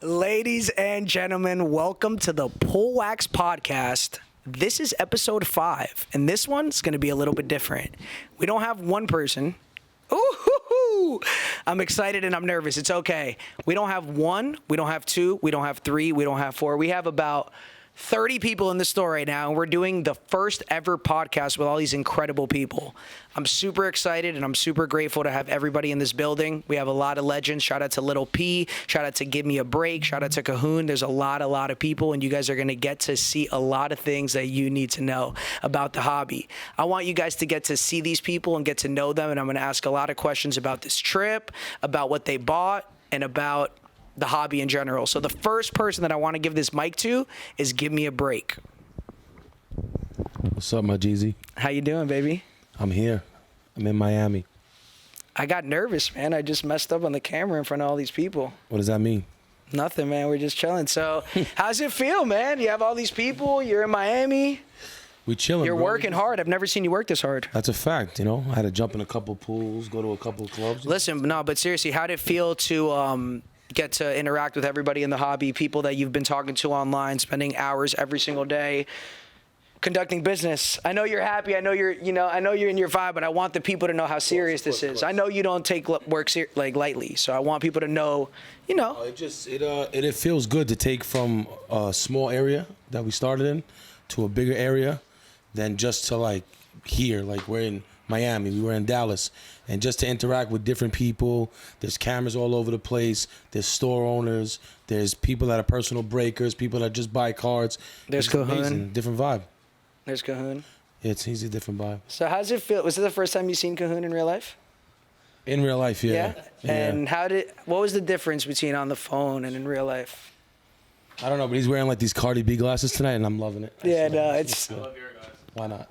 Ladies and gentlemen, welcome to the Pullwax Podcast. This is episode 5, and this one's going to be a little bit different. We don't have one person. Ooh, I'm excited and I'm nervous. It's okay. We don't have one, we don't have two, we don't have three, we don't have four. We have about 30 people in the store right now, and we're doing the first ever podcast with all these incredible people. I'm super excited, and I'm super grateful to have everybody in this building. We have a lot of legends. Shout out to Little P. Shout out to Give Me a Break. Shout out to Cahoon. There's a lot of people, and you guys are going to get to see a lot of things that you need to know about the hobby. I want you guys to get to see these people and get to know them, and I'm going to ask a lot of questions about this trip, about what they bought, and about the hobby in general. So the first person that I want to give this mic to is Give Me a Break. What's up, my Jeezy? How you doing, baby? I'm here. I'm in Miami. I got nervous, man. I just messed up on the camera in front of all these people. What does that mean? Nothing, man. We're just chilling. So how's it feel, man? You have all these people. You're in Miami. We chilling, You're bro. working hard. I've never seen you work this hard. That's a fact, you know. I had to jump in a couple pools, go to a couple clubs. Listen, no, but seriously, how'd it feel to get to interact with everybody in the hobby, people that you've been talking to online, spending hours every single day conducting business? I know you're happy. I know you're in your vibe, but I want the people to know how serious this is. I know you don't take work lightly, so I want people to know, It feels good to take from a small area that we started in to a bigger area than just to here. Like we're in Miami, we were in Dallas, and just to interact with different people. There's cameras all over the place. There's store owners. There's people that are personal breakers. People that just buy cards. There's Cahoon. Amazing. Different vibe. There's Cahoon. He's a different vibe. So how's it feel? Was it the first time you seen Cahoon in real life? In real life, yeah. And what was the difference between on the phone and in real life? I don't know, but he's wearing these Cardi B glasses tonight, and I'm loving it. It's. I love your guys. Why not?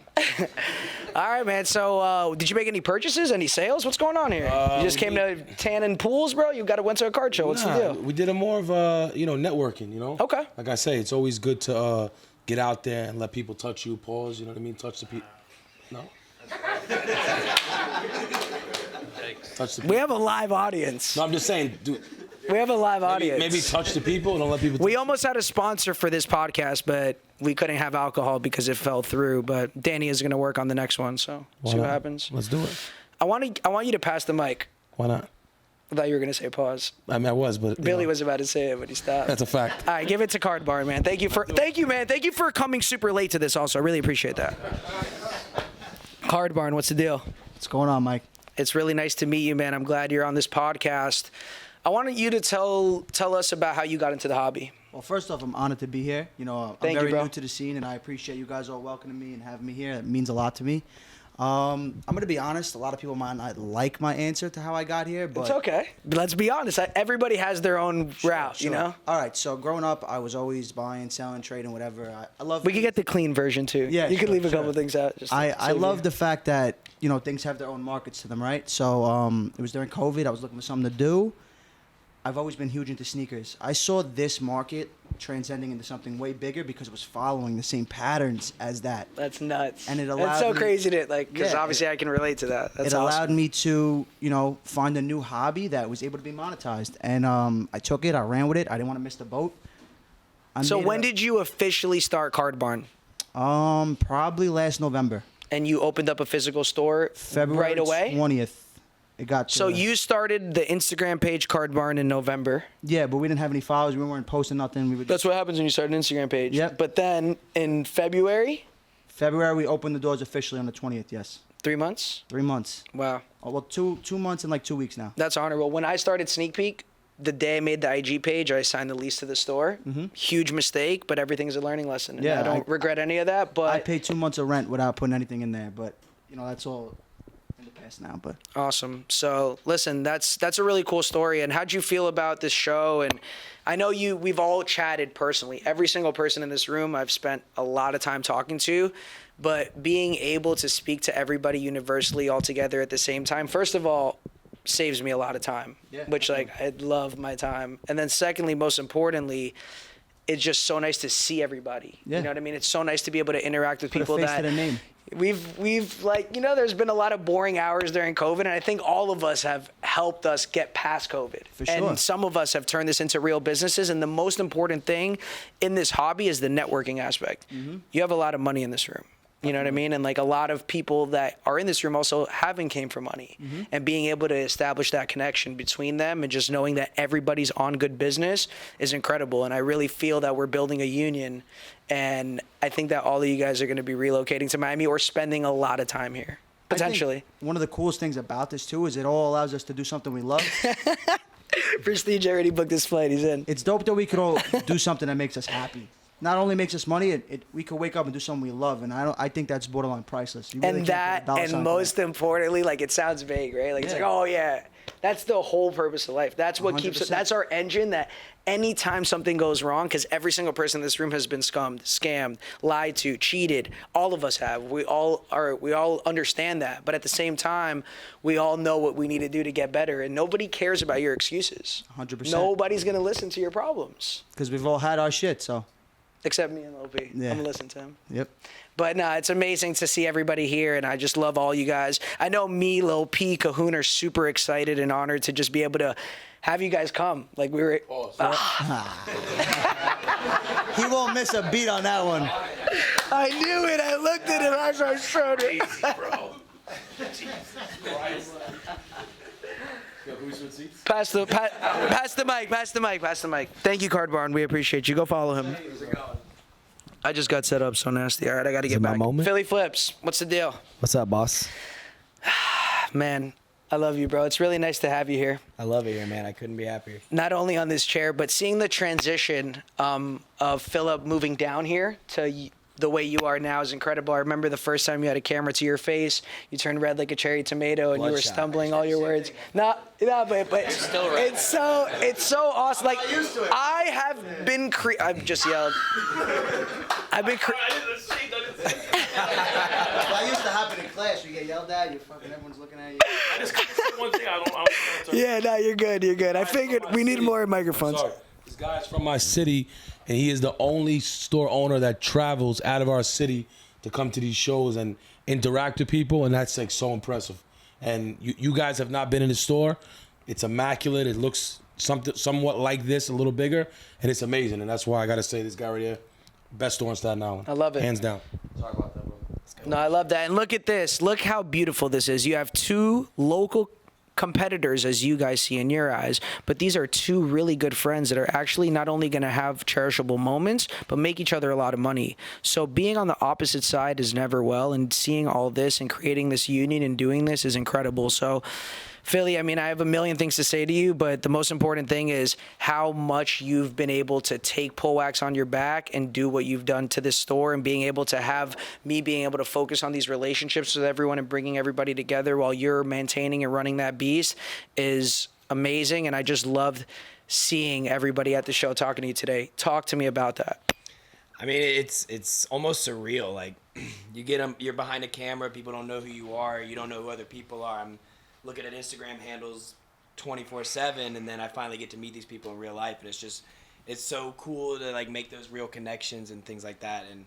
All right, man. So, did you make any purchases? Any sales? What's going on here? You just came to tan and pools, bro? You went to a card show. What's the deal? We did a more of a, networking, Okay. Like I say, it's always good to get out there and let people touch you, pause, you know what I mean? Touch the people. No? Touch the people. We have a live audience. No, I'm just saying, dude. We have a live audience. Maybe touch the people and don't let people touch. We almost had a sponsor for this podcast, but we couldn't have alcohol because it fell through. But Danny is going to work on the next one, so see what happens. Let's do it. I want you to pass the mic. Why not? I thought you were going to say pause. I mean, I was, but Billy was about to say it, but he stopped. That's a fact. All right, give it to Card Bar, man. Thank you, man. Thank you for coming super late to this also. I really appreciate that. Card Barn, what's the deal? What's going on, Mike? It's really nice to meet you, man. I'm glad you're on this podcast. I wanted you to tell us about how you got into the hobby. Well, first off, I'm honored to be here. I'm very new to the scene, and I appreciate you guys all welcoming me and having me here. It means a lot to me. I'm going to be honest. A lot of people might not like my answer to how I got here, but it's okay. Let's be honest. Everybody has their own route, you know? All right. So growing up, I was always buying, selling, trading, whatever. I love. We could get the clean version too. Yeah, you could leave a couple things out. I love the fact that things have their own markets to them, right? So it was during COVID. I was looking for something to do. I've always been huge into sneakers. I saw this market transcending into something way bigger because it was following the same patterns as that. That's nuts. And it allowed That's so me, crazy to because obviously I can relate to that. That's it allowed awesome. me to, find a new hobby that was able to be monetized. And I took it, I ran with it. I didn't want to miss the boat. So when did you officially start Card Barn? Probably last November. And you opened up a physical store February right away? 20th. It got so you started the Instagram page Card Barn in November. Yeah, but we didn't have any followers. We weren't posting nothing. That's what happens when you start an Instagram page. Yep. But then in February, we opened the doors officially on the 20th, yes. 3 months? 3 months. Wow. Oh, well, two months and 2 weeks now. That's honorable. When I started Sneak Peek, the day I made the IG page, I signed the lease to the store. Mm-hmm. Huge mistake, but everything's a learning lesson. And yeah, I don't regret any of that. But I paid 2 months of rent without putting anything in there. But, that's all in the past now. But awesome. So, listen, that's a really cool story. And how'd you feel about this show? And I know we've all chatted personally. Every single person in this room I've spent a lot of time talking to. But being able to speak to everybody universally all together at the same time, first of all, saves me a lot of time, which I love my time. And then secondly, most importantly, it's just so nice to see everybody. You know what I mean? It's so nice to be able to interact with people that We've like, there's been a lot of boring hours during COVID, and I think all of us have helped us get past COVID. For sure. And some of us have turned this into real businesses, and the most important thing in this hobby is the networking aspect. Mm-hmm. You have a lot of money in this room. You know what I mean? And like a lot of people that are in this room also haven't came from money. Mm-hmm. And being able to establish that connection between them and just knowing that everybody's on good business is incredible. And I really feel that we're building a union. And I think that all of you guys are going to be relocating to Miami or spending a lot of time here, potentially. One of the coolest things about this, too, is it all allows us to do something we love. Prestige already booked his flight. He's in. It's dope that we could all do something that makes us happy. Not only makes us money, we could wake up and do something we love, and I think that's borderline priceless. You really And can't put a dollar sign and to most importantly, like it sounds vague, right? Like it's like, oh yeah, that's the whole purpose of life. That's what keeps it. 100%. That's our engine. That anytime something goes wrong, because every single person in this room has been scammed, lied to, cheated. All of us have. We all understand that. But at the same time, we all know what we need to do to get better, and nobody cares about your excuses. 100%. Nobody's gonna listen to your problems. Because we've all had our shit, so. Except me and Lil P. Yeah. I'm gonna listen to him. Yep. But no, it's amazing to see everybody here, and I just love all you guys. I know me, Lil P, Cahoon are super excited and honored to just be able to have you guys come. Like we were. He won't miss a beat on that one. I knew it. I looked at him as I showed it. Easy, bro. Jesus Christ. Yo, can we switch seats? Pass the mic. Thank you, Card Barn. We appreciate you. Go follow him. I just got set up so nasty. All right, I got to get it my back. moment? Philly Flips, what's the deal? What's up, boss? Man, I love you, bro. It's really nice to have you here. I love it here, man. I couldn't be happier. Not only on this chair, but seeing the transition of Philip moving down here to the way you are now is incredible. I remember the first time you had a camera to your face, you turned red like a cherry tomato, and you were Bloodshot. stumbling all your words. No, but it's so awesome. Like I have been I've just yelled. I've been That used to happen in class. You get yelled at, everyone's looking at you. I just said one thing. I don't Yeah, no, you're good. I figured we need more microphones. Sorry. This guy's from my city, and he is the only store owner that travels out of our city to come to these shows and interact with people, and that's like so impressive. And you guys have not been in the store. It's immaculate. It looks somewhat like this, a little bigger, and it's amazing. And that's why I got to say this guy right here, best store in Staten Island. I love it. Hands down. Sorry about that, bro. No, I love that. And look at this. Look how beautiful this is. You have two local competitors, as you guys see in your eyes, but these are two really good friends that are actually not only going to have cherishable moments, but make each other a lot of money. So being on the opposite side is never well, and seeing all this and creating this union and doing this is incredible. So Philly, I mean, I have a million things to say to you, but the most important thing is how much you've been able to take Pullwax on your back and do what you've done to this store, and being able to have me being able to focus on these relationships with everyone and bringing everybody together while you're maintaining and running that beast is amazing. And I just loved seeing everybody at the show talking to you today. Talk to me about that. I mean, it's almost surreal. Like you're behind a camera, people don't know who you are, you don't know who other people are. I'm looking at Instagram handles 24/7, and then I finally get to meet these people in real life, and it's so cool to like make those real connections and things like that. And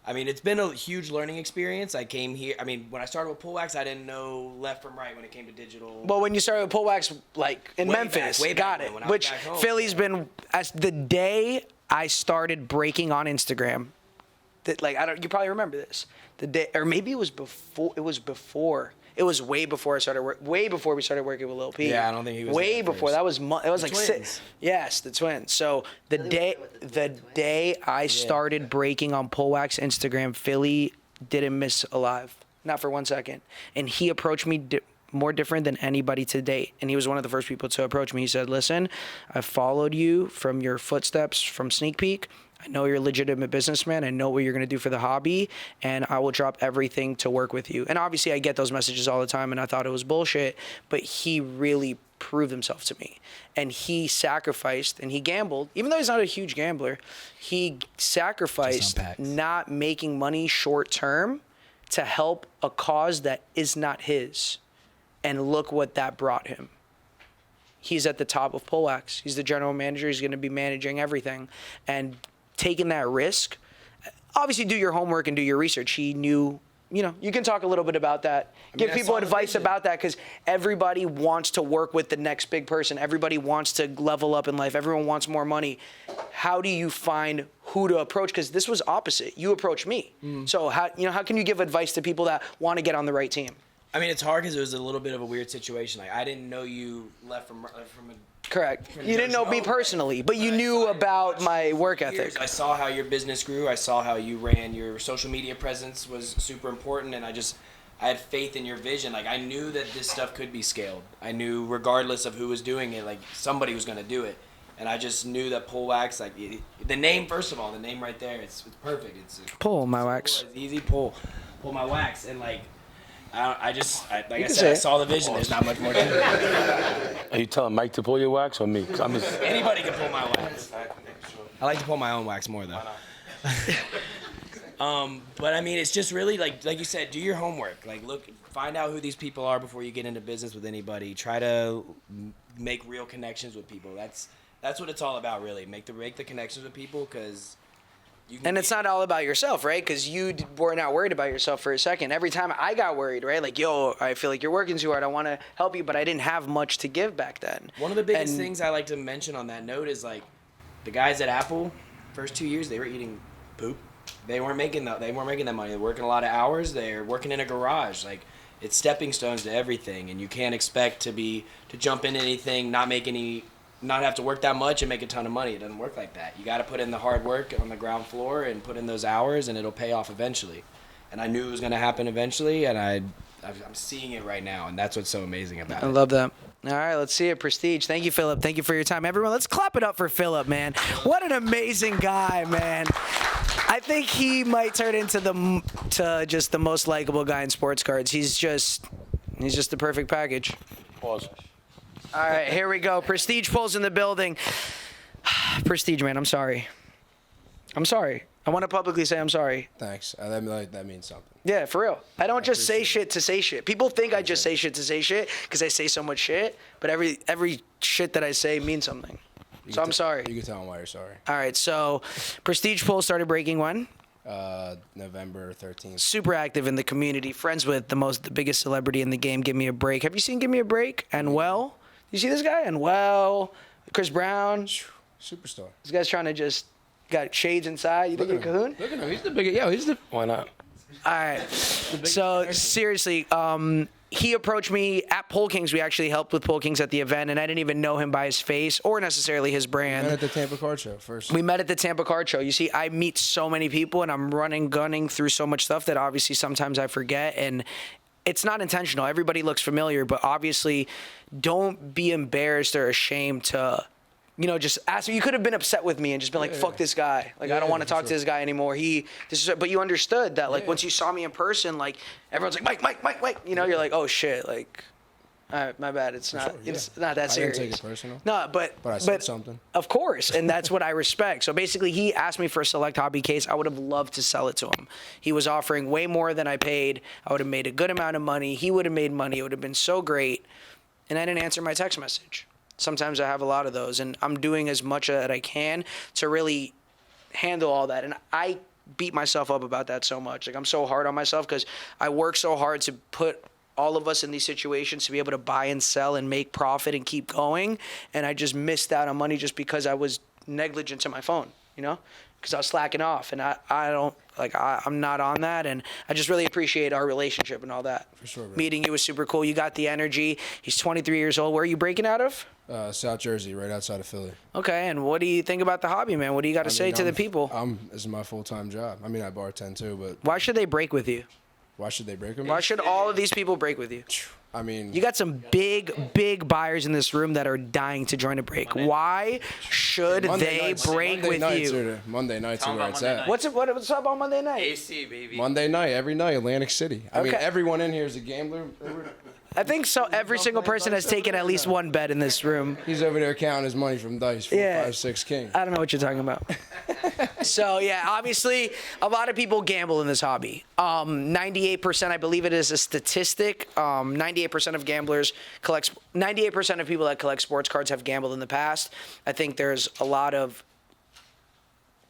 I mean, it's been a huge learning experience. I came here, I mean, when I started with Pullwax, I didn't know left from right when it came to digital. Well, when you started with Pullwax, like in Memphis, way got back it. when I was Which back home. Philly's been, as the day I started breaking on Instagram, that like you probably remember this. The day, or maybe it was before. It was way before I started work. Way before we started working with Lil P. Yeah, I don't think he was way there before. first. That was it was like twins. 6. Yes, the twins. So the day I started breaking on Pullwax Instagram, Philly didn't miss a live, not for 1 second. And he approached me more different than anybody to date. And he was one of the first people to approach me. He said, "Listen, I followed you from your footsteps from Sneak Peek. I know you're a legitimate businessman. I know what you're going to do for the hobby, and I will drop everything to work with you." And obviously I get those messages all the time, and I thought it was bullshit, but he really proved himself to me. And he sacrificed and he gambled, even though he's not a huge gambler, he sacrificed not making money short term to help a cause that is not his. And look what that brought him. He's at the top of Pullwax. He's the general manager. He's going to be managing everything. And taking that risk, obviously do your homework and do your research. He knew you can talk a little bit about that. Give I people saw the advice vision. about that because everybody wants to work with the next big person. Everybody wants to level up in life. Everyone wants more money. How do you find who to approach? Because this was opposite. You approached me. So how can you give advice to people that want to get on the right team? I mean, it's hard because it was a little bit of a weird situation. Like, I didn't know you left from a. Correct. You didn't know me personally, but you knew about my work ethic. I saw how your business grew. I saw how you ran your social media presence was super important, and I had faith in your vision. Like, I knew that this stuff could be scaled. I knew regardless of who was doing it, like somebody was going to do it. And I just knew that Pullwax, like the name, first of all, the name right there, it's perfect. It's Pull my wax. It's easy, pull my wax, and like. Like I say said, I it. saw the vision. There's not much more to it. Are you telling Mike to pull your wax or me? 'Cause I'm just. Anybody can pull my wax. I like to pull my own wax more though. But I mean, it's just really like you said, do your homework. Like, find out who these people are before you get into business with anybody. Try to make real connections with people. That's what it's all about, really. Make the connections with people, because. And it's not all about yourself, right? Because you were not worried about yourself for a second. Every time I got worried, right? Like, yo, I feel like you're working too hard. I want to help you, but I didn't have much to give back then. One of the biggest things I like to mention on that note is, like, the guys at Apple, first 2 years, they were eating poop. They weren't making that money. They're working a lot of hours. They're working in a garage. Like, it's stepping stones to everything, and you can't expect to jump into anything, not have to work that much and make a ton of money. It doesn't work like that. You got to put in the hard work on the ground floor and put in those hours, and it'll pay off eventually. And I knew it was going to happen eventually, and I'm seeing it right now, and that's what's so amazing about it. I love that. All right, let's see it. Prestige. Thank you, Philip. Thank you for your time. Everyone, let's clap it up for Philip, man. What an amazing guy, man. I think he might turn into just the most likable guy in sports cards. He's just the perfect package. Pause. All right, here we go. Prestige Pulls in the building. Prestige, man, I'm sorry. I'm sorry. I want to publicly say I'm sorry. Thanks. That means something. Yeah, for real. I don't just say shit to say shit. People think I just say shit to say shit because I say so much shit, but every shit that I say means something. So I'm sorry. You can tell them why you're sorry. All right, so Prestige Pulls started breaking when? November 13th. Super active in the community, friends with the biggest celebrity in the game, Give Me a Break. Have you seen Give Me a Break? And well, you see this guy? And well, Chris Brown. Superstar. This guy's trying to just got shades inside. You think you're a cahoon? Look at him. He's the biggest. Why not? All right. So seriously, he approached me at Pole Kings. We actually helped with Pole Kings at the event, and I didn't even know him by his face or necessarily his brand. We met at the Tampa Card Show first. We met at the Tampa Card Show. You see, I meet so many people, and I'm gunning through so much stuff that obviously sometimes I forget, and it's not intentional. Everybody looks familiar, but obviously don't be embarrassed or ashamed to, just ask me. You could have been upset with me and just been like, fuck this guy. Like, I don't want to talk to this guy anymore. But you understood that, like, once you saw me in person, like, everyone's like, Mike. You're like, oh, shit. Like, all right, my bad. It's not that serious. I didn't take it personal. No, but I said something. Of course, and that's what I respect. So basically, he asked me for a select hobby case. I would have loved to sell it to him. He was offering way more than I paid. I would have made a good amount of money. He would have made money. It would have been so great. And I didn't answer my text message. Sometimes I have a lot of those, and I'm doing as much that I can to really handle all that. And I beat myself up about that so much. Like, I'm so hard on myself because I work so hard to put all of us in these situations to be able to buy and sell and make profit and keep going. And I just missed out on money just because I was negligent to my phone, because I was slacking off. And I'm not on that. And I just really appreciate our relationship and all that. For sure, bro. Meeting you was super cool. You got the energy. He's 23 years old. Where are you breaking out of? South Jersey, right outside of Philly. Okay. And what do you think about the hobby, man? What do you got to say to the people? This is my full-time job. I mean, I bartend too, but Why should they break with you? why should they break with me? Why should all of these people break with you? I mean, You got some big buyers in this room that are dying to join a break. Why should they break with you? Monday nights Tell are 'em where about it's Monday at. night. What's up on Monday night? AC, baby. Monday night, every night, Atlantic City. I mean, Okay. everyone in here is a gambler. I think so. Every single person has taken at least one bet in this room. He's over there counting his money from dice. 4, 5, 6 king. I don't know what you're talking about. So, yeah, obviously, a lot of people gamble in this hobby. 98%, I believe it is a statistic. 98% of gamblers 98% of people that collect sports cards have gambled in the past. I think there's a lot of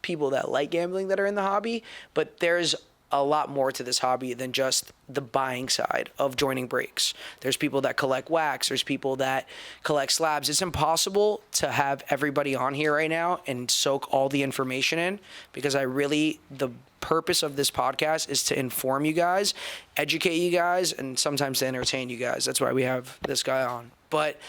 people that like gambling that are in the hobby, but there's a lot more to this hobby than just the buying side of joining breaks. There's people that collect wax. There's people that collect slabs. It's impossible to have everybody on here right now and soak all the information in, because the purpose of this podcast is to inform you guys, educate you guys, and sometimes to entertain you guys. That's why we have this guy on. But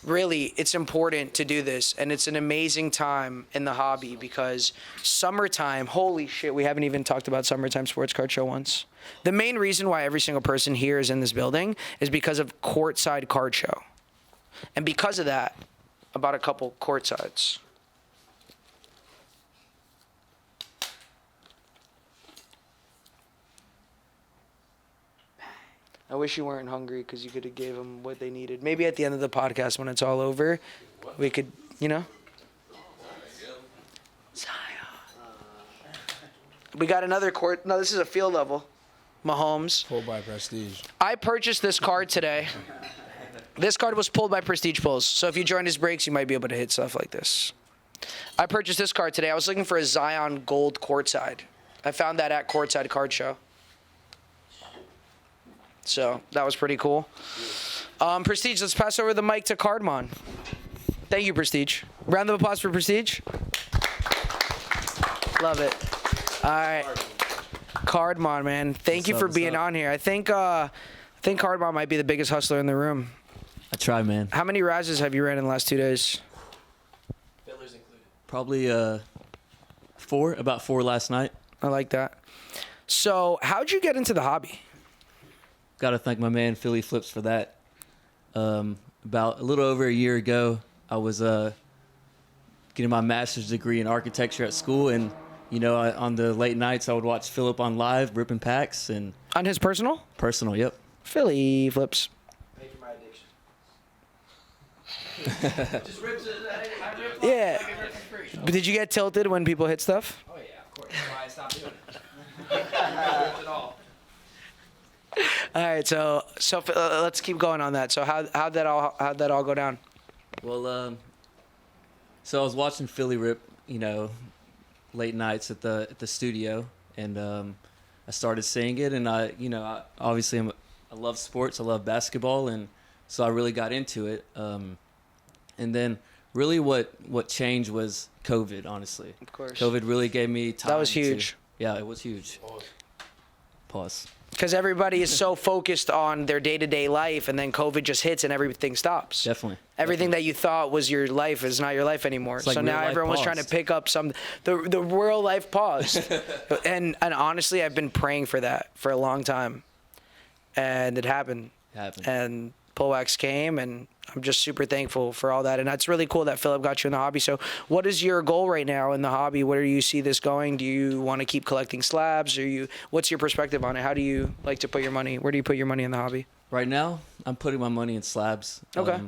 really, it's important to do this, and it's an amazing time in the hobby because summertime, holy shit, we haven't even talked about summertime sports card show once. The main reason why every single person here is in this building is because of courtside card show. And because of that, I bought a couple courtsides. I wish you weren't hungry because you could have gave them what they needed. Maybe at the end of the podcast when it's all over, we could, Zion. We got another court. No, this is a field level. Mahomes. Pulled by Prestige. I purchased this card today. This card was pulled by Prestige Pulls. So if you join his breaks, you might be able to hit stuff like this. I purchased this card today. I was looking for a Zion Gold courtside. I found that at Courtside Card Show. So that was pretty cool. Prestige, let's pass over the mic to Cardmon. Thank you, Prestige. Round of applause for Prestige. Love it. All right. Cardmon, man. Thank you for being on here. I think Cardmon might be the biggest hustler in the room. I try, man. How many rises have you ran in the last 2 days? Fillers included. Probably 4, about 4 last night. I like that. So how'd you get into the hobby? Got to thank my man Philly Flips for that. About a little over a year ago, I was getting my master's degree in architecture at school, and on the late nights I would watch Philip on live ripping packs and On his personal? personal. Yep. Philly Flips. Pay for my addiction. Just rips it. Yeah. But did you get tilted when people hit stuff? Oh yeah, of course. That's why I stopped doing it. Ripped it all. All right, so let's keep going on that. So how'd that all go down? Well, so I was watching Philly rip, late nights at the studio, and I started seeing it, and I obviously I love sports, I love basketball, and so I really got into it. And then really what changed was COVID, honestly. Of course. COVID really gave me time. That was huge. Yeah, it was huge. Pause. Because everybody is so focused on their day-to-day life, and then COVID just hits and everything stops. Definitely. Everything that you thought was your life is not your life anymore. It's like so real now life everyone's trying to paused. pick up the real life pause. and honestly, I've been praying for that for a long time. And it happened. And Pullwax came, and I'm just super thankful for all that. And that's really cool that Philip got you in the hobby. So what is your goal right now in the hobby? Where do you see this going? Do you want to keep collecting slabs? What's your perspective on it? How do you like to put your money? Where do you put your money in the hobby? Right now, I'm putting my money in slabs. Okay.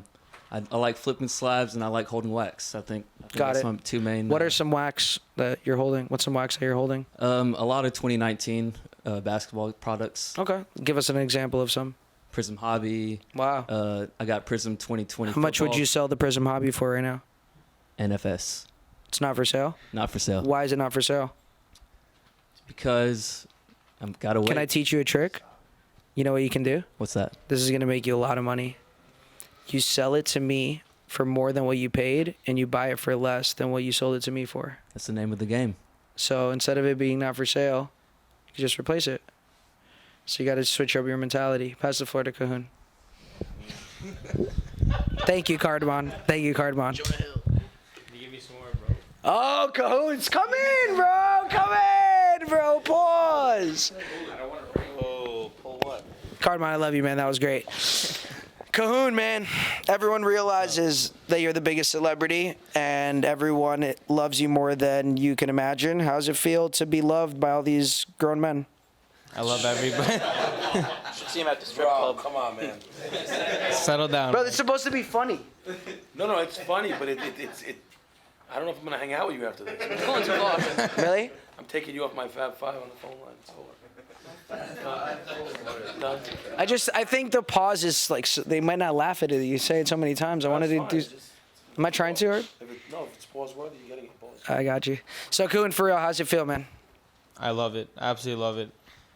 I like flipping slabs, and I like holding wax. I think Got that's it. my 2 main. What are some wax that you're holding? What's some wax that you're holding? A lot of 2019 basketball products. Okay. Give us an example of some. Prism Hobby. Wow. I got Prism 2020. How much would you sell the Prism Hobby for right now? NFS. It's not for sale? Not for sale. Why is it not for sale? Because I've got to wait. Can I teach you a trick? You know what you can do? What's that? This is going to make you a lot of money. You sell it to me for more than what you paid, and you buy it for less than what you sold it to me for. That's the name of the game. So instead of it being not for sale, you just replace it. So you got to switch up your mentality. Pass the floor to Cahoon. Thank you, Cardmon. Thank you, Cardmon. Can you give me some more, bro? Oh, Cahoon's come in, bro. Come in, bro. Pause. Oh, pull what? Cardmon, I love you, man. That was great. Cahoon, man. Everyone realizes that you're the biggest celebrity, and everyone loves you more than you can imagine. How does it feel to be loved by all these grown men? I love everybody. Should see him at the strip club. Come on, man. Settle down. Bro, it's supposed to be funny. No, it's funny, but it's I don't know if I'm gonna hang out with you after this. Going too long. Really? I'm taking you off my Fab Five on the phone line. It's over. I think the pause is like, they might not laugh at it. You say it so many times. I wanted to do. Am I trying too hard? If it's pause worthy, you're getting it pause. I got you. So, Cahoon, for real, how's it feel, man? I love it. Absolutely love it.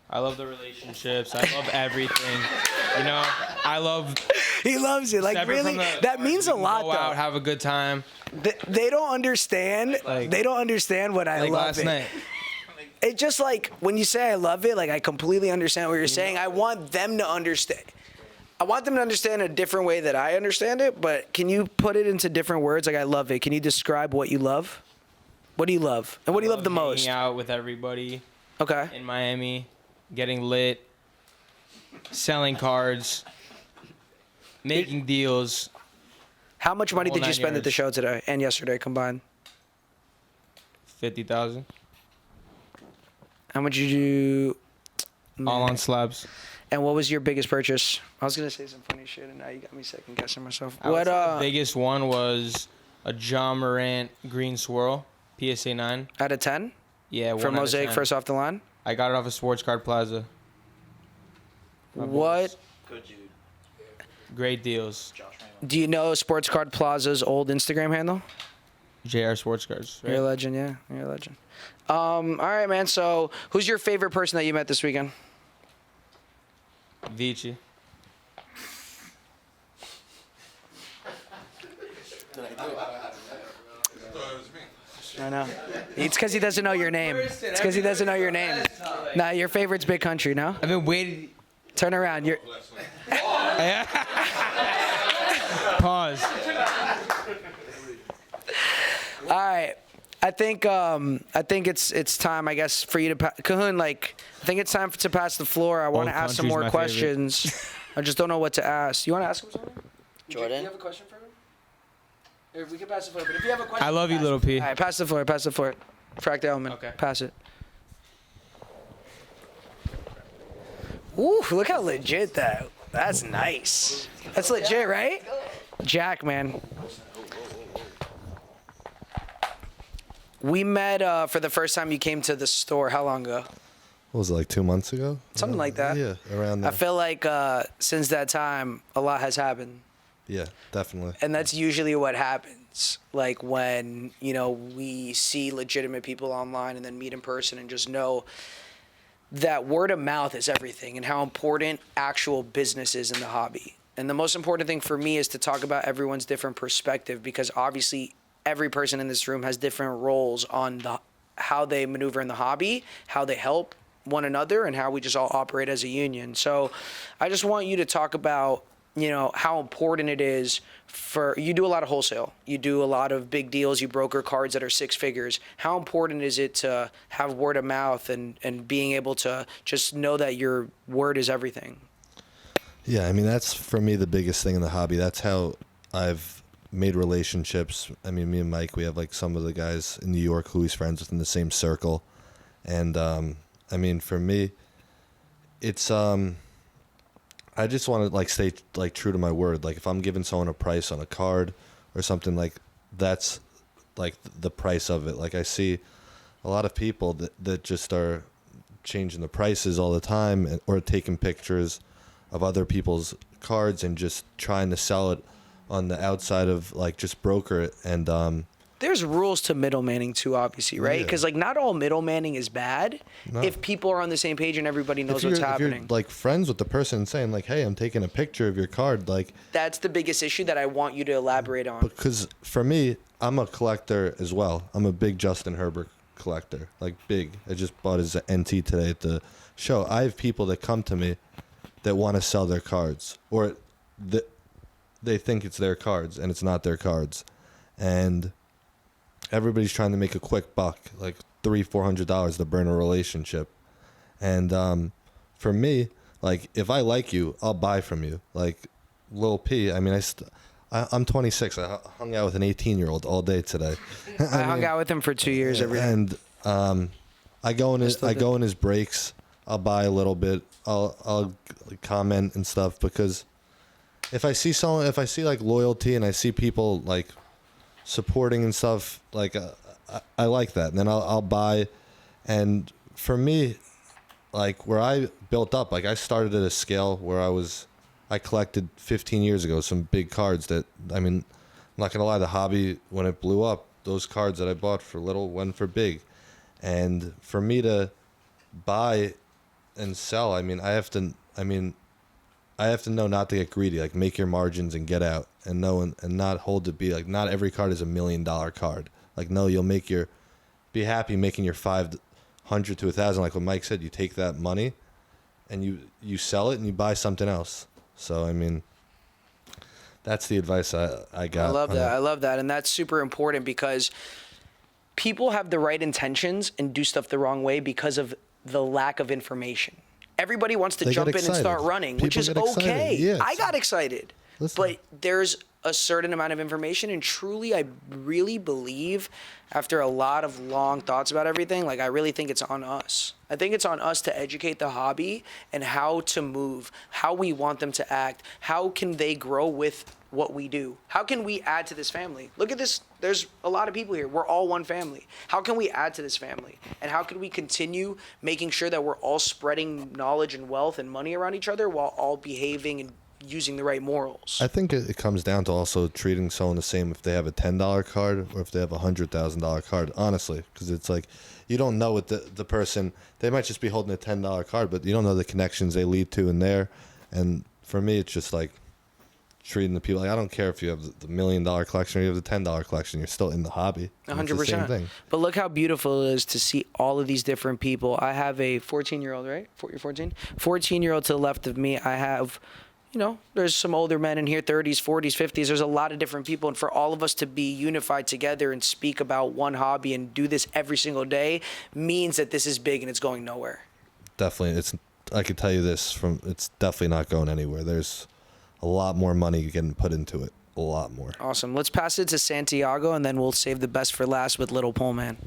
I love the relationships. I love everything. You know, I love. He loves it. Like, separate really, from the that cards, means we a can lot, go though. out, have a good time. They don't understand. Like- they don't understand what I Like love last it. night. It's just like when you say I love it, like I completely understand what you're saying. I want them to understand. I want them to understand a different way that I understand it, but can you put it into different words? Like, I love it. Can you describe what you love? What do you love? And what do you love the most? Hanging out with everybody Okay. in Miami, getting lit, selling cards, making deals. How much money Whole did you 9 spend at the yards. show today and yesterday combined? 50,000. How much did you... All on slabs. And what was your biggest purchase? I was going to say some funny shit, and now you got me second guessing myself. I would What, say the biggest one was a John Morant green swirl, PSA 9. out of 10? Yeah, For 1 out of Mosaic 10. first off the line? I got it off of Sports Card Plaza. My What? boys. Good dude. Great deals. Do you know Sports Card Plaza's old Instagram handle? JR Sports Cards. Right? You're a legend, yeah. You're a legend. All right, man. So, who's your favorite person that you met this weekend? Vici. I know. It's because he doesn't know your name. It's because he doesn't know your name. Nah, your favorite's Big Country, no? I've been waiting. Turn around. You're. Pause. All right. I think it's time, I guess, for you to Cahoon. Like, I think it's time to pass the floor. I want to Old ask some Country's more my questions. I just don't know what to ask. You want to ask him something? Jordan? Do you have a question for him? Or we can pass the floor. But if you have a question, I love you, little P. All right, pass the floor. Pass the floor. Frack the element. Okay. Pass it. Ooh, look how legit that. That's nice. That's legit, right? Jack, man. We met for the first time you came to the store. How long ago? What was it, like 2 months ago? Something like that. Yeah, around there. I feel like since that time, a lot has happened. Yeah, definitely. And that's usually what happens. Like when, we see legitimate people online and then meet in person and just know that word of mouth is everything and how important actual business is in the hobby. And the most important thing for me is to talk about everyone's different perspective, because obviously every person in this room has different roles on how they maneuver in the hobby, how they help one another, and how we just all operate as a union. So I just want you to talk about, how important it is you do a lot of wholesale. You do a lot of big deals. You broker cards that are 6 figures. How important is it to have word of mouth and being able to just know that your word is everything? Yeah, I mean, that's for me the biggest thing in the hobby. That's how I've made relationships. I mean, me and Mike, we have like some of the guys in New York who he's friends with in the same circle. And I mean, for me, it's I just want to like stay like true to my word. Like if I'm giving someone a price on a card or something, like that's like the price of it. Like I see a lot of people that just are changing the prices all the time or taking pictures of other people's cards and just trying to sell it on the outside of like just broker it. And there's rules to middlemanning too, obviously, right? Yeah. Because like not all middlemanning is bad No. if people are on the same page and everybody knows if what's you're happening. like friends with the person saying like, hey, I'm taking a picture of your card, like That's the biggest issue that I want you to elaborate on. because for me, I'm a collector as well. I'm a big Justin Herbert collector, like big. I just bought his NT today at the show. I have people that come to me that want to sell their cards, or that they think it's their cards and it's not their cards, and everybody's trying to make a quick buck, like $300-400 to burn a relationship. And for me, like if I like you, I'll buy from you. Like Lil P, I mean, I'm 26. I hung out with an 18-year-old all day today. I hung out with him for 2 years every day. And I go in his breaks. I'll buy a little bit. I'll comment and stuff, because if I see like loyalty and I see people like supporting and stuff, like I like that, and then I'll buy. And for me, like where I built up, like I started at a scale where I collected 15 years ago some big cards that, I mean, I'm not gonna lie, the hobby when it blew up, those cards that I bought for little went for big. And for me to buy and sell. I mean, I have to know not to get greedy. Like, make your margins and get out, and not hold it be like, not every card is $1 million card. Like, no, you'll be happy making your 500 to 1,000. Like what Mike said, you take that money and you sell it and you buy something else. So I mean, that's the advice I got. I love that. I love that, and that's super important because people have the right intentions and do stuff the wrong way because of the lack of information. Everybody wants to jump in and start running, which is okay. Yeah, I got excited. Listen. But there's a certain amount of information, and truly, I really believe, after a lot of long thoughts about everything, like, I really think it's on us. I think it's on us to educate the hobby and how to move, how we want them to act, how can they grow with what we do. How can we add to this family? Look at this. There's a lot of people here. We're all one family. How can we add to this family? And how can we continue making sure that we're all spreading knowledge and wealth and money around each other while all behaving and using the right morals? I think it comes down to also treating someone the same if they have a $10 card or if they have a $100,000 card, honestly, because it's like, you don't know what the person, they might just be holding a $10 card, but you don't know the connections they lead to in there. And for me, it's just like treating the people, like, I don't care if you have the $1 million collection or you have the $10 collection, you're still in the hobby. 100%. But look how beautiful it is to see all of these different people. I have a 14-year-old, right? You're 14? 14-year-old to the left of me. I have, there's some older men in here, 30s, 40s, 50s. There's a lot of different people. And for all of us to be unified together and speak about one hobby and do this every single day means that this is big and it's going nowhere. Definitely. I could tell you this, it's definitely not going anywhere. There's a lot more money getting put into it. A lot more. Awesome. Let's pass it to Santiago, and then we'll save the best for last with Little Pullman.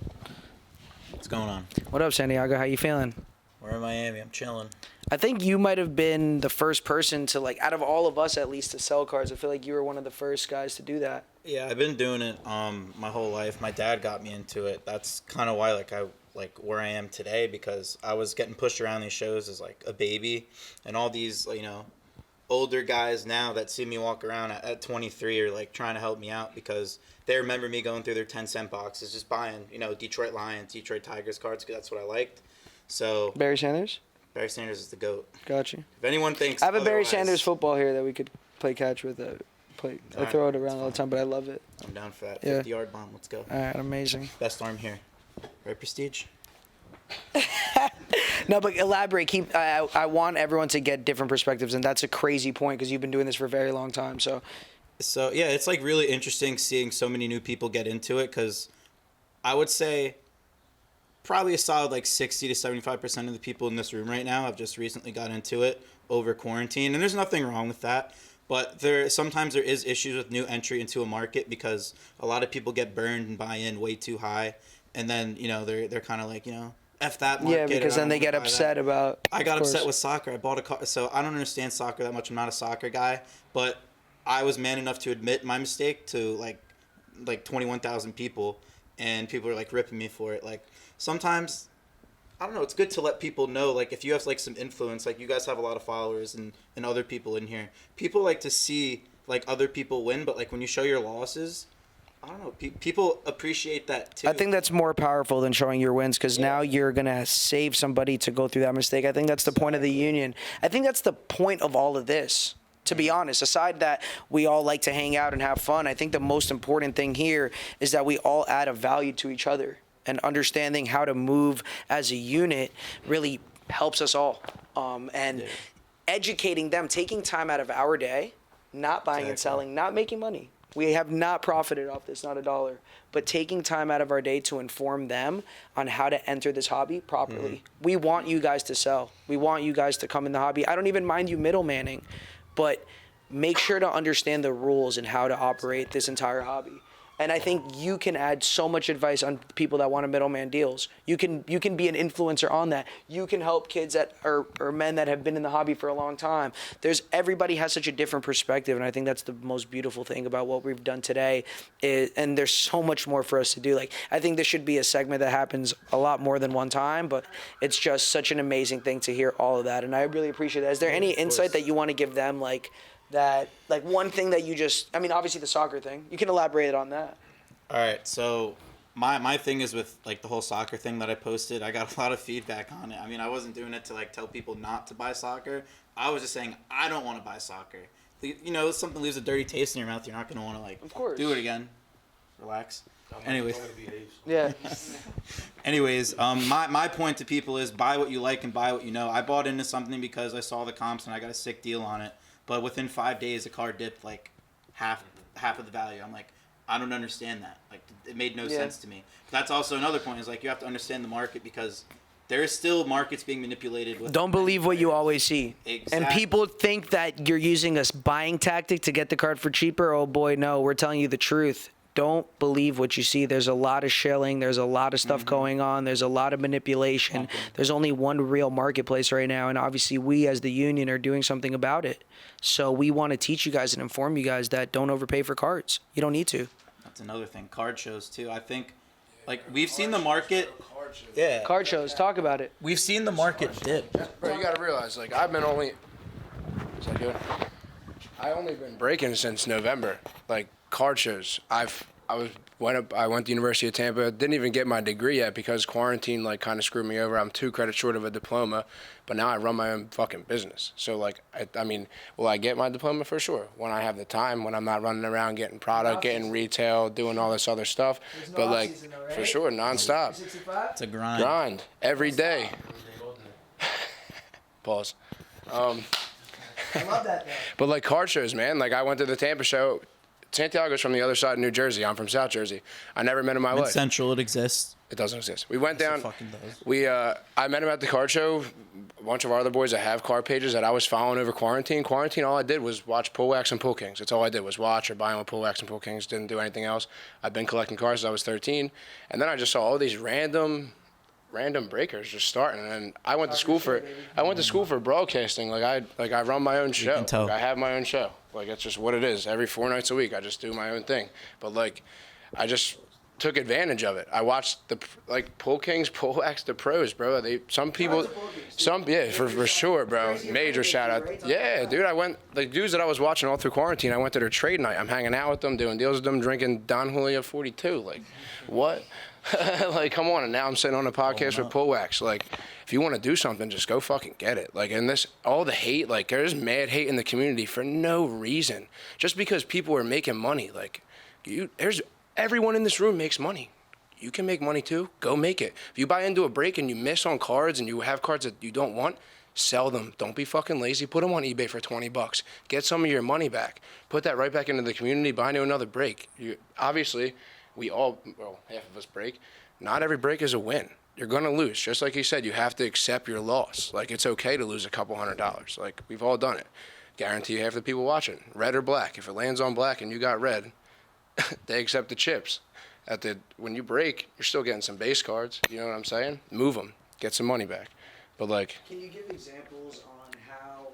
What's going on? What up, Santiago? How you feeling? We're in Miami. I'm chilling. I think you might have been the first person to, out of all of us at least, to sell cards. I feel like you were one of the first guys to do that. Yeah, I've been doing it my whole life. My dad got me into it. That's kind of why where I am today, because I was getting pushed around these shows as a baby, and all these older guys now that see me walk around at 23 are trying to help me out because they remember me going through their 10-cent boxes just buying Detroit Lions, Detroit Tigers cards because that's what I liked. So Barry Sanders is the GOAT. Got you. If anyone thinks I have a Barry Sanders football here that we could play catch with. I throw it around all the time, but I love it. I'm down for that. Yeah. 50-yard bomb. Let's go. All right, amazing. Best arm here. Right, Prestige? No, but elaborate. I want everyone to get different perspectives, and that's a crazy point because you've been doing this for a very long time. So yeah, it's really interesting seeing so many new people get into it because I would say probably a solid 60 to 75% of the people in this room right now have just recently got into it over quarantine, and there's nothing wrong with that. But sometimes there is issues with new entry into a market because a lot of people get burned and buy in way too high, and then they're kind of F that market. Yeah, because then they get upset about. I got upset with soccer. I bought a car, so I don't understand soccer that much. I'm not a soccer guy, but I was man enough to admit my mistake to 21,000 people, and people are ripping me for it. Sometimes, I don't know. It's good to let people know. If you have some influence, you guys have a lot of followers and other people in here. People like to see other people win, but when you show your losses, I don't know. People appreciate that too. I think that's more powerful than showing your wins because now you're going to save somebody to go through that mistake. I think that's the point of the union. I think that's the point of all of this, to be honest. Aside that we all like to hang out and have fun, I think the most important thing here is that we all add a value to each other, and understanding how to move as a unit really helps us all. Educating them, taking time out of our day, not buying and selling, not making money. We have not profited off this, not a dollar, but taking time out of our day to inform them on how to enter this hobby properly. Mm-hmm. We want you guys to sell. We want you guys to come in the hobby. I don't even mind you middlemaning, but make sure to understand the rules and how to operate this entire hobby. And I think you can add so much advice on people that want to middleman deals. You can be an influencer on that. You can help kids that or men that have been in the hobby for a long time. Everybody has such a different perspective, and I think that's the most beautiful thing about what we've done today. And there's so much more for us to do. I think this should be a segment that happens a lot more than one time, but it's just such an amazing thing to hear all of that, and I really appreciate that. Is there any insight that you want to give them, that one thing that you obviously the soccer thing, you can elaborate on that? All right, so My thing is with like the whole soccer thing that I posted, I got a lot of feedback on it. I mean, I wasn't doing it to like tell people not to buy soccer. I was just saying I don't want to buy soccer. You know, something leaves a dirty taste in your mouth. You're not gonna want to like do it again. Relax. Anyways. Yeah. Anyways, my point to people is buy what you like and buy what you know. I bought into something because I saw the comps and I got a sick deal on it. But within 5 days, the car dipped like half of the value. I'm like, I don't understand that. Like, it made no sense to me. That's also another point is like you have to understand the market because there is still markets being manipulated. Don't believe what you always see. Exactly. And people think that you're using a buying tactic to get the card for cheaper. Oh boy, no, we're telling you the truth. Don't believe what you see. There's a lot of shilling. There's a lot of stuff going on. There's a lot of manipulation. There's only one real marketplace right now. And obviously we as the union are doing something about it. So we want to teach you guys and inform you guys that don't overpay for cards. You don't need to. That's another thing. Card shows too. I think like we've seen the market. Card shows. Talk about it. We've seen the market dip. Bro, you gotta realize, like, I've been only. Is that good? I only been breaking since November. Like card shows. I went to University of Tampa. Didn't even get my degree yet because quarantine like kind of screwed me over. I'm 2 credits short of a diploma, but now I run my own fucking business. So like, I mean, will I get my diploma for sure when I have the time? When I'm not running around getting product, getting retail, doing all this other stuff. But like, for sure, nonstop. It's a grind. Grind every day. Pause. I love that. But like card shows, man. Like I went to the Tampa show. Santiago's from the other side of New Jersey. I'm from South Jersey. I never met him in my life. Central, it exists. It doesn't exist. We went down. It fucking does. I met him at the card show. A bunch of our other boys that have card pages that I was following over quarantine. Quarantine, all I did was watch Pullwax and Pull Kings. That's all I did was watch or buy with Pullwax and Pull Kings. Didn't do anything else. I've been collecting cards since I was 13, and then I just saw all these random breakers just starting. And I went to school for broadcasting. Like I run my own show. can tell. Like, I have my own show. Like it's just what it is. Every 4 nights a week, I just do my own thing. But like, I just took advantage of it. I watched the Pull Kings, Pullwax, the pros, bro. For sure, bro. Major shout out. Yeah, dude. The dudes that I was watching all through quarantine. I went to their trade night. I'm hanging out with them, doing deals with them, drinking Don Julio 42. Like, what? Like, come on. And now I'm sitting on a podcast with Pullwax. Like, if you want to do something, just go fucking get it. Like, and all the hate, like, there's mad hate in the community for no reason. Just because people are making money. Like, everyone in this room makes money. You can make money too. Go make it. If you buy into a break and you miss on cards and you have cards that you don't want, sell them. Don't be fucking lazy. Put them on eBay for $20. Get some of your money back. Put that right back into the community. Buy into another break. Obviously, half of us break. Not every break is a win. You're going to lose. Just like you said, you have to accept your loss. Like, it's okay to lose a couple $100. Like, we've all done it. Guarantee you half the people watching, red or black. If it lands on black and you got red, they accept the chips. When you break, you're still getting some base cards. You know what I'm saying? Move them. Get some money back. But like, can you give examples on how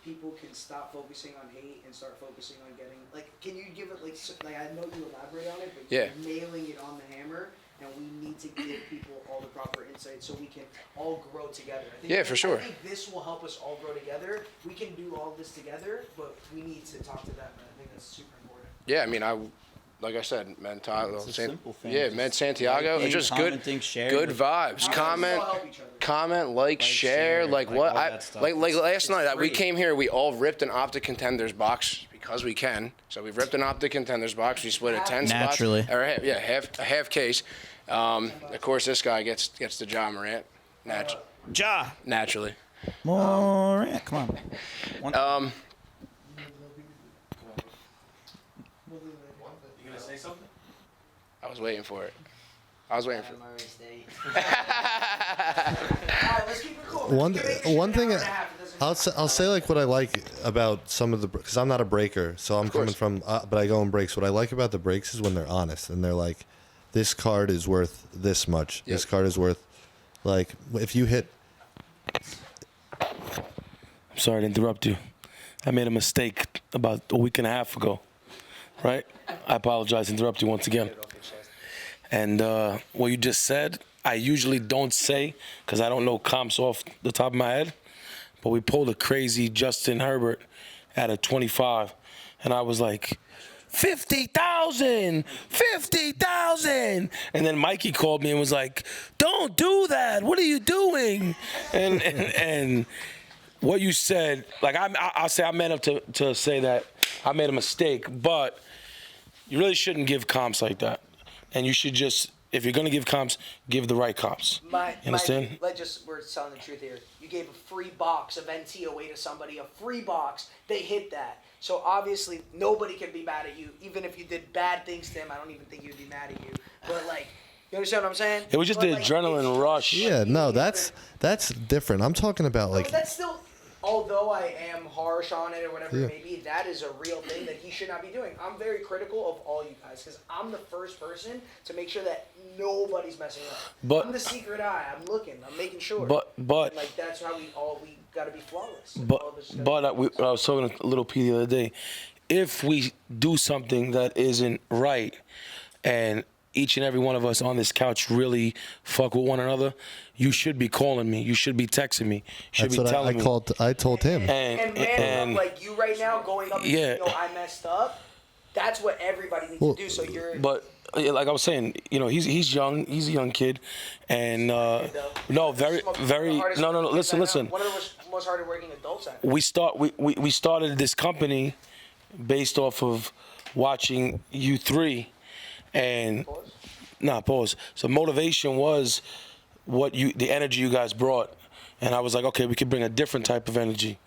people can stop focusing on hate and start focusing on getting, like, can you give it, like I know you elaborate on it, but yeah, you're nailing it on the hammer, and we need to give people all the proper insight so we can all grow together. For sure. I think this will help us all grow together. We can do all this together, but we need to talk to them, and I think that's super important. Yeah, I mean, like I said, simple thing. Yeah, met Santiago. It's just good vibes. Comment, like, share. Like what? Like last night, we came here. We all ripped an Optic Contenders box because we can. So we ripped an Optic Contenders box. We split it 10 Naturally. spots. A half case. Of course, this guy gets the Ja Morant. Naturally. Morant, come on. I was waiting for it. Let's keep it cool. One thing I'll say like what I like about some of the, because I'm not a breaker, so I'm coming from, but I go in breaks. What I like about the breaks is when they're honest and they're like, this card is worth this much. Yep. This card is worth, like, if you hit. I'm sorry to interrupt you. I made a mistake about a week and a half ago, right? I apologize to interrupt you once again. And what you just said, I usually don't say because I don't know comps off the top of my head. But we pulled a crazy Justin Herbert at a 25. And I was like, 50,000, 50,000. And then Mikey called me and was like, don't do that. What are you doing? And what you said, like I'll say I meant up to say that I made a mistake, but you really shouldn't give comps like that. And you should just, if you're gonna give comps, give the right comps. You understand? We're telling the truth here. You gave a free box of NT away to somebody, a free box. They hit that. So obviously nobody can be mad at you. Even if you did bad things to him, I don't even think he'd be mad at you. But like, you understand what I'm saying? It was just the adrenaline rush. Yeah, no, that's different. I'm talking about like. But that's still, although I am harsh on it or whatever it may be, that is a real thing that he should not be doing. I'm very critical of all you guys because I'm the first person to make sure that nobody's messing up. But I'm the secret eye. I'm looking. I'm making sure. But and like that's how we got to be flawless. But I was talking to Little P the other day. If we do something that isn't right, and each and every one of us on this couch really fuck with one another, you should be calling me. You should be texting me. You should That's be what telling me. I told him. And like you right now going up and saying, I messed up. That's what everybody needs to do. So you're. But like I was saying, he's young. He's a young kid, and no, very. No. Listen. One of the most hardest working adults. We started this company based off of watching you three, and pause. So motivation was the energy you guys brought, and I was like, okay, we could bring a different type of energy.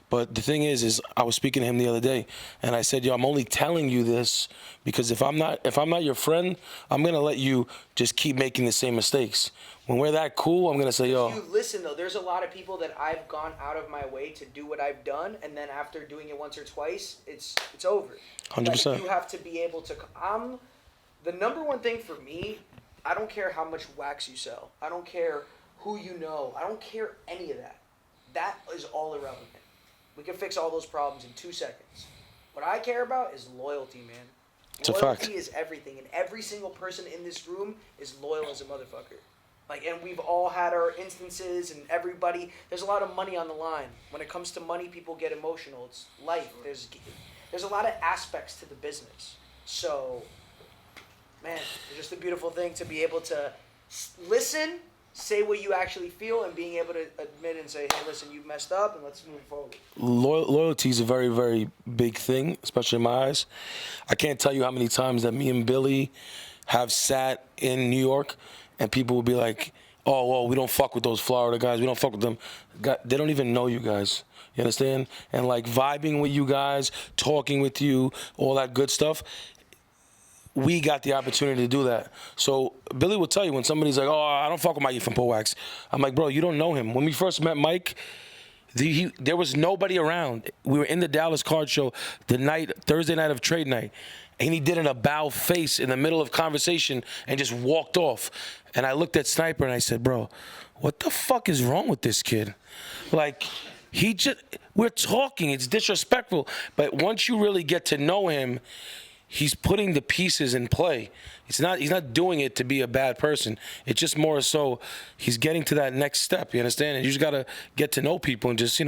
But the thing is I was speaking to him the other day, and I said, I'm only telling you this because if I'm not your friend, I'm gonna let you just keep making the same mistakes. When we're that cool, I'm gonna say, You listen though, there's a lot of people that I've gone out of my way to do what I've done, and then after doing it once or twice, it's over. 100%. You have to be able to. The number one thing for me, I don't care how much wax you sell. I don't care who you know. I don't care any of that. That is all irrelevant. We can fix all those problems in 2 seconds. What I care about is loyalty, man. It's a fact. Loyalty is everything, and every single person in this room is loyal as a motherfucker. Like, and we've all had our instances, and everybody. There's a lot of money on the line. When it comes to money, people get emotional. It's life. There's a lot of aspects to the business. So, man, it's just a beautiful thing to be able to listen, say what you actually feel, and being able to admit and say, hey, listen, you messed up, and let's move forward. Loyalty is a very, very big thing, especially in my eyes. I can't tell you how many times that me and Billy have sat in New York, and people will be like, oh, well, we don't fuck with those Florida guys. We don't fuck with them. They don't even know you guys. You understand? And like vibing with you guys, talking with you, all that good stuff. We got the opportunity to do that. So Billy will tell you when somebody's like, oh, I don't fuck with Mikey from Pullwax. I'm like, bro, you don't know him. When we first met Mike, there was nobody around. We were in the Dallas card show Thursday night of trade night. And he did an about face in the middle of conversation and just walked off. And I looked at Sniper and I said, bro, what the fuck is wrong with this kid? Like, we're talking, it's disrespectful. But once you really get to know him, he's putting the pieces in play. He's not doing it to be a bad person. It's just more so he's getting to that next step, you understand? And you just got to get to know people and just,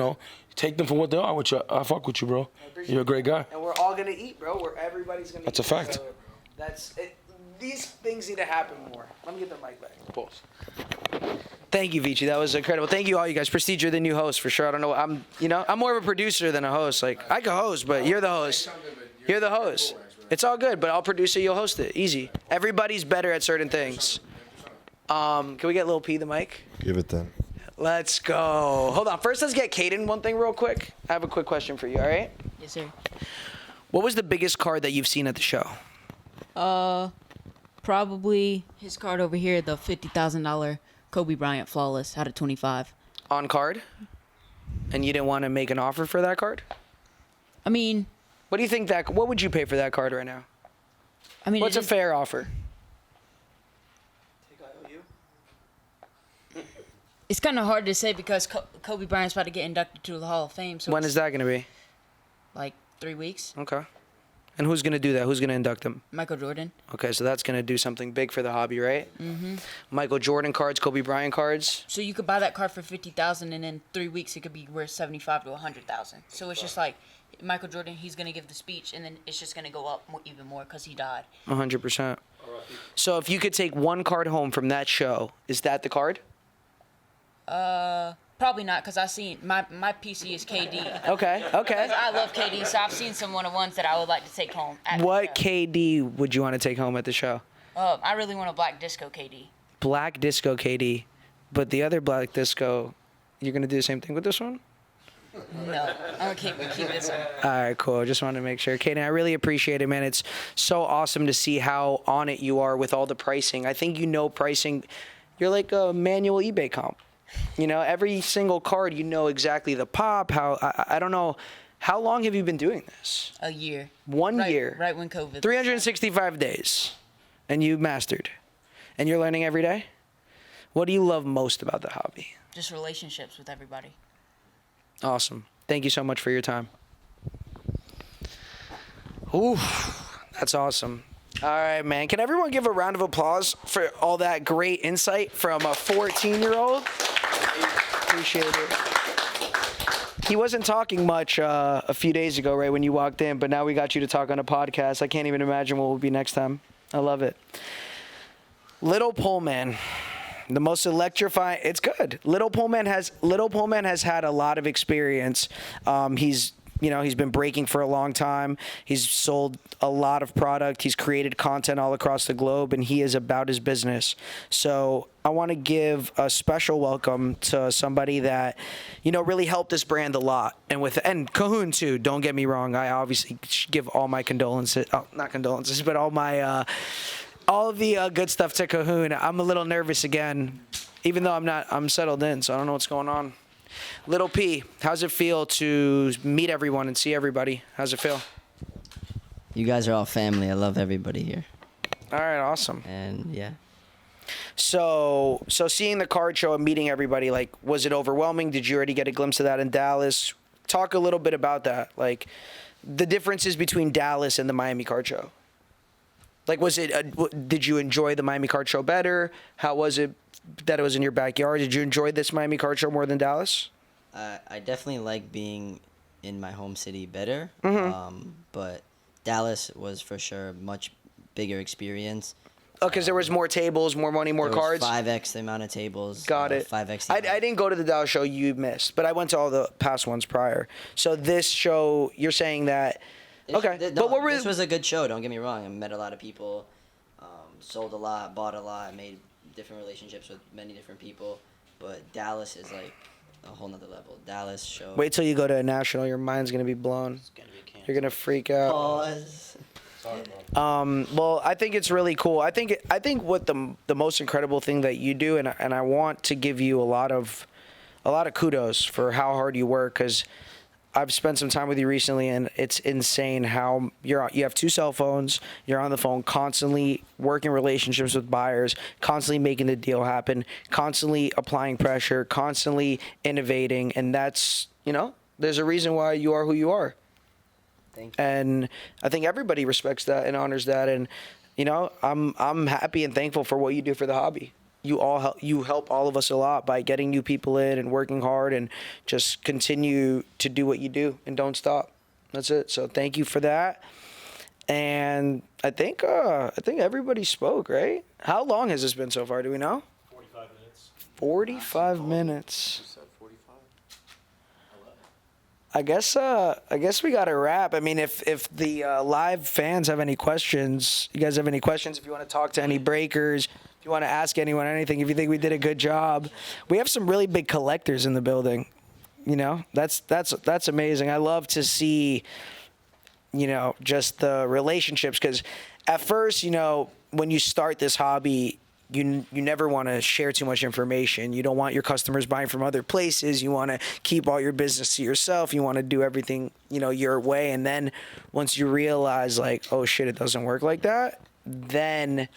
take them for what they are. I fuck with you, bro. You're a great guy. And we're all going to eat, bro. Everybody's going to eat. That's a fact. So that's it. These things need to happen more. Let me get the mic back. Pause. Thank you, Vici. That was incredible. Thank you, all you guys. Prestige, you're the new host for sure. I don't know. I'm more of a producer than a host. Like, I can host, but you're the host. You're the host. It's all good, but I'll produce it. You'll host it. Easy. Everybody's better at certain things. Can we get Lil P the mic? Give it then. Let's go. Hold on. First, let's get Caden one thing real quick. I have a quick question for you, all right? Yes, sir. What was the biggest card that you've seen at the show? Probably his card over here, the $50,000 Kobe Bryant Flawless out of 25. On card? And you didn't want to make an offer for that card? I mean... What do you think what would you pay for that card right now? I mean... What's a fair offer? It's kind of hard to say because Kobe Bryant's about to get inducted to the Hall of Fame. So when is that going to be? Like 3 weeks. Okay. And who's going to do that? Who's going to induct him? Michael Jordan. Okay, so that's going to do something big for the hobby, right? Mm-hmm. Michael Jordan cards, Kobe Bryant cards. So you could buy that card for $50,000, and in 3 weeks it could be worth $75,000 to $100,000. So it's just like Michael Jordan, he's going to give the speech, and then it's just going to go up even more because he died. 100%. So if you could take one card home from that show, is that the card? Probably not, because I seen my PC is KD. Okay. I love KD, so I've seen some one-on-ones that I would like to take home. What KD would you want to take home at the show? I really want a Black Disco KD. Black Disco KD. But the other Black Disco, you're going to do the same thing with this one? No, I'm going to keep this one. All right, cool. Just wanted to make sure. Kaden, I really appreciate it, man. It's so awesome to see how on it you are with all the pricing. I think you know pricing. You're like a manual eBay comp. You know, every single card, you know exactly the pop, how, I don't know. How long have you been doing this? A year. 1 year. Right when COVID. 365 days. And you mastered. And you're learning every day? What do you love most about the hobby? Just relationships with everybody. Awesome. Thank you so much for your time. Ooh, that's awesome. All right, man. Can everyone give a round of applause for all that great insight from a 14-year-old? Appreciate it. He wasn't talking much a few days ago, right, when you walked in, but now we got you to talk on a podcast. I can't even imagine what will be next time. I love it. Little Pullman. The most electrifying. It's good. Little Pullman has had a lot of experience. He's been breaking for a long time. He's sold a lot of product. He's created content all across the globe, and he is about his business. So I want to give a special welcome to somebody that, really helped this brand a lot. And Cahoon too. Don't get me wrong. I obviously give all my condolences. Oh, not condolences, but all my. All of the good stuff to Cahoon. I'm a little nervous again, even though I'm settled in, so I don't know what's going on. Little P, how's it feel to meet everyone and see everybody? How's it feel? You guys are all family. I love everybody here. All right, awesome. And yeah. So seeing the card show and meeting everybody, like, was it overwhelming? Did you already get a glimpse of that in Dallas? Talk a little bit about that, like the differences between Dallas and the Miami card show. Like, did you enjoy the Miami card show better? How was it that it was in your backyard? Did you enjoy this Miami card show more than Dallas? I definitely like being in my home city better. Mm-hmm. But Dallas was for sure a much bigger experience. Oh, because there was more tables, more money, more cards? 5x the amount of tables. Got it. 5x. I didn't go to the Dallas show you missed, but I went to all the past ones prior. So this show, you're saying that... Okay, this was a good show. Don't get me wrong. I met a lot of people, sold a lot, bought a lot, made different relationships with many different people. But Dallas is like a whole nother level. Dallas show. Wait till you go to a national. Your mind's gonna be blown. You're gonna freak out. Pause. Well, I think it's really cool. I think what the most incredible thing that you do, and I want to give you a lot of kudos for how hard you work, because I've spent some time with you recently, and it's insane how you have 2 cell phones. You're on the phone constantly, working relationships with buyers, constantly making the deal happen, constantly applying pressure, constantly innovating, and that's, there's a reason why you are who you are. Thank you. And I think everybody respects that and honors that, and I'm happy and thankful for what you do for the hobby. You help all of us a lot by getting new people in and working hard, and just continue to do what you do and don't stop. That's it. So thank you for that. And I think everybody spoke, right? How long has this been so far? Do we know? 45 minutes. 45 minutes. I guess we got to wrap. I mean, if the live fans have any questions, you guys have any questions, if you want to talk to any breakers, if you want to ask anyone anything, if you think we did a good job. We have some really big collectors in the building. That's amazing. I love to see, just the relationships, because at first, when you start this hobby, you never want to share too much information. You don't want your customers buying from other places. You want to keep all your business to yourself. You want to do everything, your way. And then once you realize, like, oh shit, it doesn't work like that, then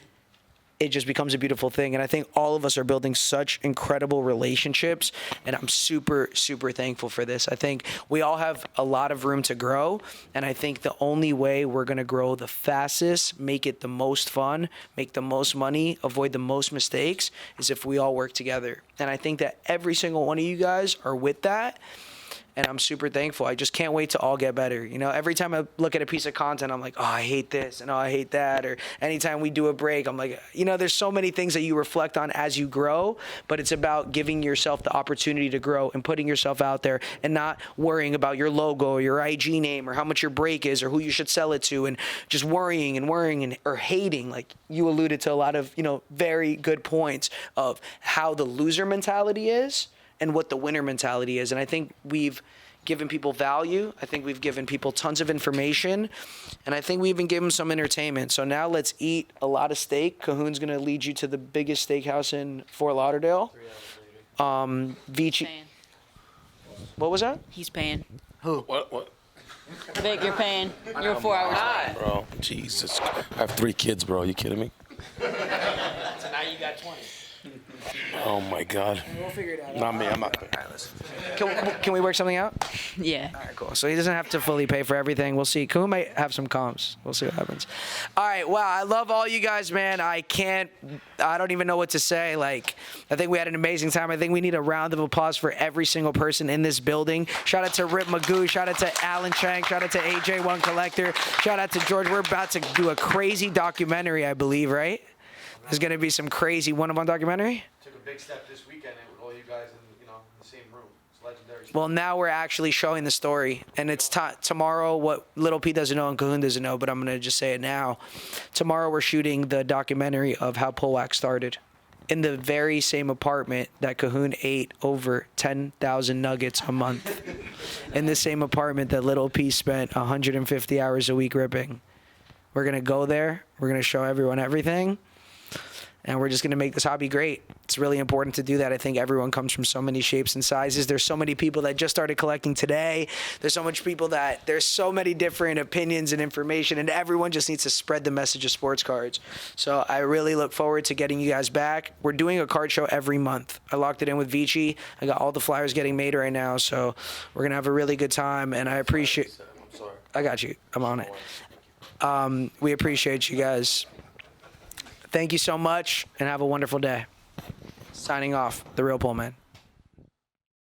it just becomes a beautiful thing. And I think all of us are building such incredible relationships, and I'm super, super thankful for this. I think we all have a lot of room to grow, and I think the only way we're going to grow the fastest, make it the most fun, make the most money, avoid the most mistakes, is if we all work together. And I think that every single one of you guys are with that. And I'm super thankful. I just can't wait to all get better. You know, every time I look at a piece of content, I'm like, oh, I hate this, and oh, I hate that. Or anytime we do a break, I'm like, you know, there's so many things that you reflect on as you grow, but it's about giving yourself the opportunity to grow and putting yourself out there and not worrying about your logo or your IG name or how much your break is or who you should sell it to, and just worrying or hating. Like you alluded to a lot of, you know, very good points of how the loser mentality is and what the winner mentality is. And I think we've given people value. I think we've given people tons of information. And I think we even gave them some entertainment. So now let's eat a lot of steak. Cahoon's going to lead you to the biggest steakhouse in Fort Lauderdale. Vici. What was that? He's paying. Who? What? Vic, you're paying. You're 4 hours late. Bro, Jesus. I have 3 kids, bro. You kidding me? So now you got 20. Oh my God. We'll figure it out. Not me. I'm not. Can we work something out? Yeah. All right, cool. So he doesn't have to fully pay for everything. We'll see. Cahoon might have some comps. We'll see what happens. All right. Wow. I love all you guys, man. I don't even know what to say. Like, I think we had an amazing time. I think we need a round of applause for every single person in this building. Shout out to Rip Magoo. Shout out to Alan Chang. Shout out to AJ1 Collector. Shout out to George. We're about to do a crazy documentary, I believe, right? There's going to be some crazy one-on-one documentary. Took a big step this weekend with all you guys in the same room. It's legendary. Well, now we're actually showing the story, and it's tomorrow. What Little P doesn't know and Cahoon doesn't know, but I'm gonna just say it now. Tomorrow we're shooting the documentary of how Pullwax started, in the very same apartment that Cahoon ate over 10,000 nuggets a month, in the same apartment that Little P spent 150 hours a week ripping. We're gonna go there. We're gonna show everyone everything. And we're just going to make this hobby great. It's really important to do that. I think everyone comes from so many shapes and sizes. There's so many people that just started collecting today. There's so many different opinions and information, and everyone just needs to spread the message of sports cards. So I really look forward to getting you guys back. We're doing a card show every month. I locked it in with Vici. I got all the flyers getting made right now. So we're going to have a really good time, and I appreciate... I'm sorry. I got you. I'm on it. We appreciate you guys. Thank you so much, and have a wonderful day. Signing off, The Real Pullman.